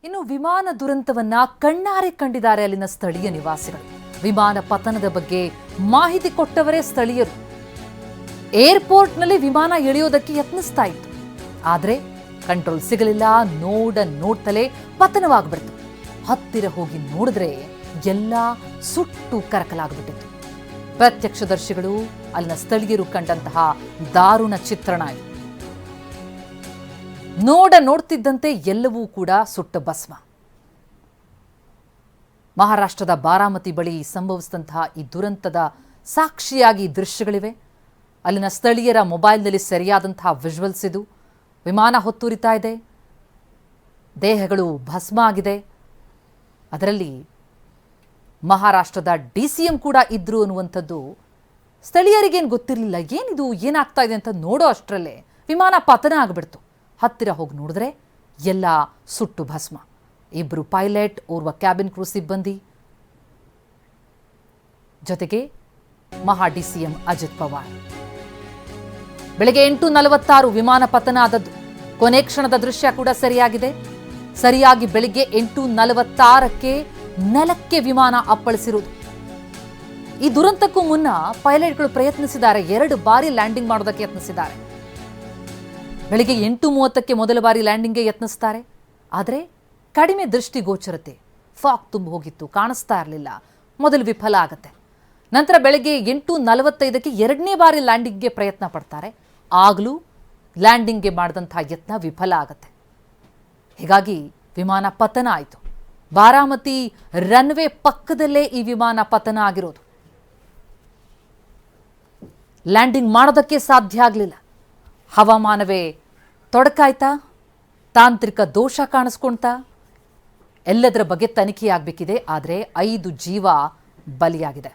ಇನ್ನು ವಿಮಾನ ದುರಂತವನ್ನ ಕಣ್ಣಾರೆ ಕಂಡಿದ್ದಾರೆ ಅಲ್ಲಿನ ಸ್ಥಳೀಯ ನಿವಾಸಿಗಳು. ವಿಮಾನ ಪತನದ ಬಗ್ಗೆ ಮಾಹಿತಿ ಕೊಟ್ಟವರೇ ಸ್ಥಳೀಯರು. ಏರ್ಪೋರ್ಟ್ನಲ್ಲಿ ವಿಮಾನ ಇಳಿಯೋದಕ್ಕೆ ಯತ್ನಿಸ್ತಾ ಇತ್ತು, ಆದರೆ ಕಂಟ್ರೋಲ್ ಸಿಗಲಿಲ್ಲ. ನೋಡ್ತಲೇ ಪತನವಾಗ್ಬಿಡ್ತು. ಹತ್ತಿರ ಹೋಗಿ ನೋಡಿದ್ರೆ ಎಲ್ಲ ಸುಟ್ಟು ಕರಕಲಾಗ್ಬಿಟ್ಟಿತ್ತು. ಪ್ರತ್ಯಕ್ಷದರ್ಶಿಗಳು, ಅಲ್ಲಿನ ಸ್ಥಳೀಯರು ಕಂಡಂತಹ ದಾರುಣ ಚಿತ್ರಣ ಇದು. ನೋಡ್ತಿದ್ದಂತೆ ಎಲ್ಲವೂ ಕೂಡ ಸುಟ್ಟ ಭಸ್ಮ. ಮಹಾರಾಷ್ಟ್ರದ ಬಾರಾಮತಿ ಬಳಿ ಸಂಭವಿಸಿದಂತಹ ಈ ದುರಂತದ ಸಾಕ್ಷಿಯಾಗಿ ದೃಶ್ಯಗಳಿವೆ. ಅಲ್ಲಿನ ಸ್ಥಳೀಯರ ಮೊಬೈಲ್ನಲ್ಲಿ ಸರಿಯಾದಂತಹ ವಿಜುವಲ್ಸ್ ಇದು. ವಿಮಾನ ಹೊತ್ತುರಿತಾ ಇದೆ, ದೇಹಗಳು ಭಸ್ಮ ಆಗಿದೆ. ಅದರಲ್ಲಿ ಮಹಾರಾಷ್ಟ್ರದ DCM ಕೂಡ ಇದ್ರು ಅನ್ನುವಂಥದ್ದು ಸ್ಥಳೀಯರಿಗೇನು ಗೊತ್ತಿರಲಿಲ್ಲ. ಏನಿದು, ಏನಾಗ್ತಾ ಇದೆ ಅಂತ ನೋಡೋ ಅಷ್ಟರಲ್ಲೇ ವಿಮಾನ ಪತನ ಆಗಿಬಿಡ್ತು. ಹತ್ತಿರ ಹೋಗಿ ನೋಡಿದ್ರೆ ಎಲ್ಲ ಸುಟ್ಟು ಭಸ್ಮ. ಇಬ್ಬರು ಪೈಲಟ್, ಓರ್ವ ಕ್ಯಾಬಿನ್ ಕ್ರೂ ಸಿಬ್ಬಂದಿ, ಜೊತೆಗೆ ಮಹಾ DCM ಅಜಿತ್ ಪವಾರ್. ಬೆಳಗ್ಗೆ 8:46 ವಿಮಾನ ಪತನ ಆದದ್ದು. ಕೊನೆ ಕ್ಷಣದ ದೃಶ್ಯ ಕೂಡ ಸರಿಯಾಗಿದೆ. ಸರಿಯಾಗಿ ಬೆಳಿಗ್ಗೆ 8:46ಕ್ಕೆ ನೆಲಕ್ಕೆ ವಿಮಾನ ಅಪ್ಪಳಿಸಿರುವುದು. ಈ ದುರಂತಕ್ಕೂ ಮುನ್ನ ಪೈಲಟ್ಗಳು ಪ್ರಯತ್ನಿಸಿದ್ದಾರೆ, 2 ಬಾರಿ ಲ್ಯಾಂಡಿಂಗ್ ಮಾಡೋದಕ್ಕೆ ಯತ್ನಿಸಿದ್ದಾರೆ. ಬೆಳಿಗ್ಗೆ 8:30ಕ್ಕೆ ಮೊದಲ ಬಾರಿ ಲ್ಯಾಂಡಿಂಗ್ಗೆ ಯತ್ನಿಸ್ತಾರೆ, ಆದರೆ ಕಡಿಮೆ ದೃಷ್ಟಿಗೋಚರತೆ, ಫಾಗ್ ತುಂಬ ಹೋಗಿತ್ತು, ಕಾಣಿಸ್ತಾ ಇರಲಿಲ್ಲ, ಮೊದಲು ವಿಫಲ ಆಗತ್ತೆ. ನಂತರ ಬೆಳಗ್ಗೆ 8:45ಕ್ಕೆ 2ನೇ ಬಾರಿ ಲ್ಯಾಂಡಿಂಗ್ಗೆ ಪ್ರಯತ್ನ ಪಡ್ತಾರೆ, ಆಗಲೂ ಲ್ಯಾಂಡಿಂಗ್ಗೆ ಮಾಡಿದಂತಹ ಯತ್ನ ವಿಫಲ ಆಗತ್ತೆ. ಹೀಗಾಗಿ ವಿಮಾನ ಪತನ ಆಯಿತು. ಬಾರಾಮತಿ ರನ್ವೇ ಪಕ್ಕದಲ್ಲೇ ಈ ವಿಮಾನ ಪತನ ಆಗಿರೋದು. ಲ್ಯಾಂಡಿಂಗ್ ಮಾಡೋದಕ್ಕೆ ಸಾಧ್ಯ ಆಗಲಿಲ್ಲ. ಹವಾಮಾನವೇ ತೊಡಕಾಯ್ತಾ, ತಾಂತ್ರಿಕ ದೋಷ ಕಾಣಿಸ್ಕೊಳ್ತಾ, ಎಲ್ಲದರ ಬಗ್ಗೆ ತನಿಖೆಯಾಗಬೇಕಿದೆ. ಆದರೆ 5 ಜೀವ ಬಲಿಯಾಗಿದೆ.